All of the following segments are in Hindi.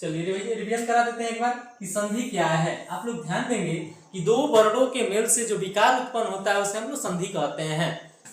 चलिए रिवीजन करा देते हैं एक बार कि संधि क्या है। आप लोग ध्यान देंगे कि दो वर्णों के मेल से जो विकार उत्पन्न होता है उसे हम लोग संधि कहते हैं।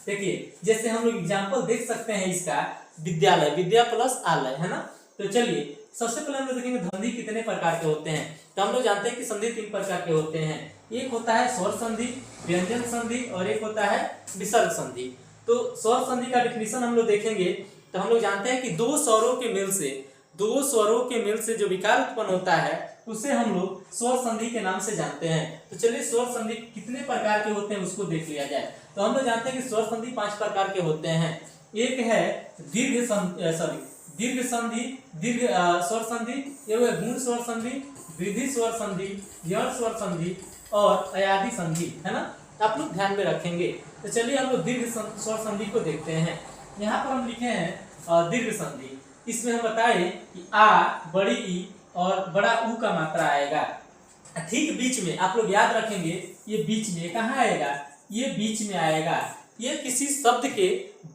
देखिए जैसे हम लोग एग्जाम्पल देख सकते हैं इसका, विद्यालय, विद्या प्लस आलय, है ना। तो चलिए सबसे पहले हम लोग देखेंगे संधि कितने प्रकार के होते हैं। तो हम लोग जानते हैं कि संधि 3 प्रकार के होते हैं। एक होता है स्वर संधि, व्यंजन संधि और एक होता है विसर्ग संधि। तो स्वर संधि का डिफिनीशन हम लोग देखेंगे तो हम लोग जानते हैं कि दो स्वरों के मेल से जो विकार उत्पन्न होता है उसे हम लोग स्वर संधि के नाम से जानते हैं। तो चलिए स्वर संधि कितने प्रकार के होते हैं उसको देख लिया जाए। तो हम लोग जानते हैं कि स्वर संधि 5 प्रकार के होते हैं। एक है दीर्घ संधि, स्वर संधि, एक है गुण स्वर संधि, वृद्धि स्वर संधि, यण स्वर संधि और अयादि संधि, है ना। आप लोग ध्यान में रखेंगे। तो चलिए हम लोग दीर्घ स्वर संधि को देखते हैं। यहाँ पर हम लिखे हैं दीर्घ संधि। इसमें हम बताए कि आ, बड़ी ई और बड़ा ऊ का मात्रा आएगा। ठीक बीच में आप लोग याद रखेंगे, ये बीच में कहाँ आएगा, ये बीच में आएगा, ये किसी शब्द के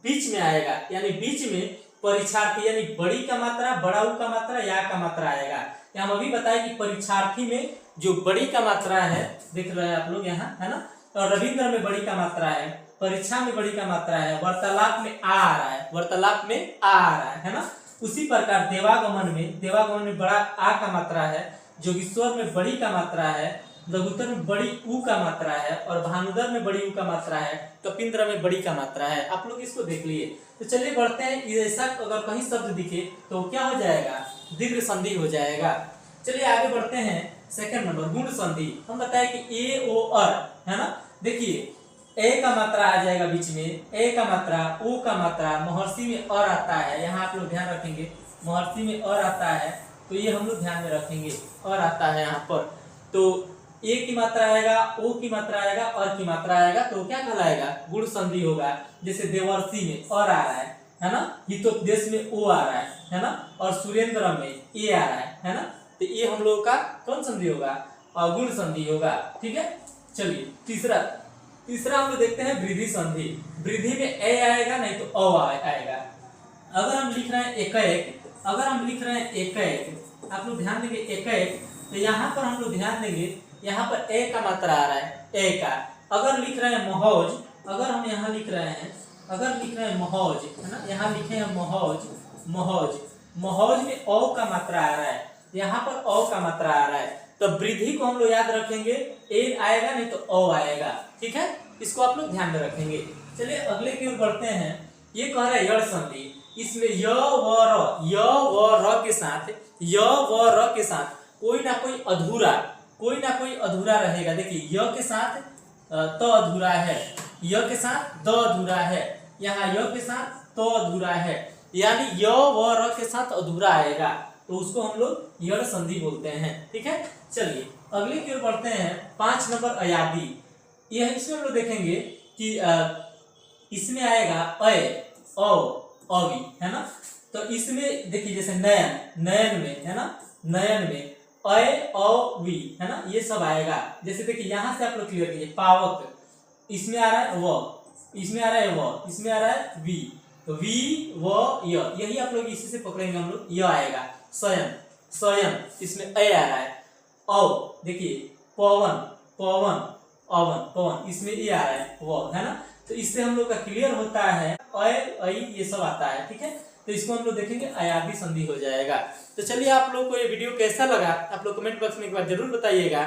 बीच में आएगा, यानी बीच में परीक्षार्थी यानी बड़ी का मात्रा, बड़ा ऊ का मात्रा, या का मात्रा आएगा। हम अभी बताए कि परीक्षार्थी में जो बड़ी का मात्रा है, देख रहे हैं आप लोग यहाँ, है ना। और रविंद्र में बड़ी का मात्रा है, परीक्षा में बड़ी का मात्रा है, वार्तालाप में आ रहा है, वार्तालाप में आ रहा है ना। उसी प्रकार देवागमन में बड़ा आ का मात्रा है, जोगेश्वर में बड़ी का मात्रा है, लघुत्तर में बड़ी ऊ का मात्रा है और भानुदर में बड़ी ऊ का मात्रा है, कपिंद्र में बड़ी का मात्रा है। आप लोग इसको देख लिए। तो चलिए बढ़ते हैं। ऐसा अगर कहीं शब्द दिखे तो क्या हो जाएगा, दीर्घ संधि हो जाएगा। चलिए आगे बढ़ते हैं। सेकंड नंबर गुण संधि। हम बताए कि ए ओ अर, है ना। देखिए ए का मात्रा आ जाएगा बीच में, ए का मात्रा, ओ का मात्रा, महर्षि में और आता है। यहाँ आप लोग ध्यान रखेंगे, महर्षि में और आता है तो ये हम लोग ध्यान में रखेंगे, और आता है यहाँ पर। तो ए की मात्रा आएगा, ओ की मात्रा आएगा, और की मात्रा आएगा तो क्या कहलाएगा, गुण संधि होगा। जैसे देवर्षि में और आ रहा है ना, हितोपदेश में ओ आ रहा है ना, और सुरेंद्र में ए आ रहा है ना। तो ये हम लोगों का कौन संधि होगा, गुण संधि होगा। ठीक है। चलिए तीसरा हम लोग देखते हैं वृद्धि संधि। वृद्धि में ए आएगा, नहीं तो अ आएगा। अगर हम लिख रहे हैं एक, आप लोग ध्यान देंगे एक, तो यहाँ पर हम लोग ध्यान देंगे, यहाँ पर ए का मात्रा आ रहा है, ए का। अगर लिख रहे हैं महौज, अगर हम यहाँ लिख रहे हैं महौज, है ना, यहाँ लिखे हैं महौज में ओ का मात्रा आ रहा है, यहाँ पर ओ का मात्रा आ रहा है। तो वृद्धि को हम लोग याद रखेंगे, ए आएगा नहीं तो ओ आएगा। ठीक है, इसको आप लोग ध्यान में रखेंगे। चलिए अगले की ओर बढ़ते हैं। ये कह रहा है यण संधि। इसमें य व र के साथ कोई ना कोई अधूरा रहेगा। देखिए य के साथ त अधूरा है, य के साथ द अधूरा है, यहाँ य के साथ त अधूरा है, यानी य व र के साथ अधूरा आएगा तो उसको हम लोग यण संधि बोलते हैं। ठीक है। चलिए अगले की ओर बढ़ते हैं। 5 नंबर अयादि। यह इसमें हम लोग देखेंगे कि इसमें आएगा अय, औ, अवि, है ना। तो इसमें देखिए जैसे नयन में, है ना, नयन में अय औ वी, है ना, ये सब आएगा। जैसे देखिए यहाँ से आप लोग क्लियर कीजिए, पावक, इसमें आ रहा है व, इसमें आ रहा है व, इसमें आ रहा है वी, तो वी व य, यही आप लोग इसी से पकड़ेंगे हम लोग, य आएगा। स्वयं, इसमें अय आ रहा है। औ देखिए पवन, इसमें ये आ रहा है वो, है ना। तो इससे हम लोग का क्लियर होता है, अय अई ये सब आता है। ठीक है। तो इसको हम लोग देखेंगे अयादि संधि हो जाएगा। तो चलिए आप लोग को ये वीडियो कैसा लगा आप लोग कमेंट बॉक्स में एक बार जरूर बताइएगा।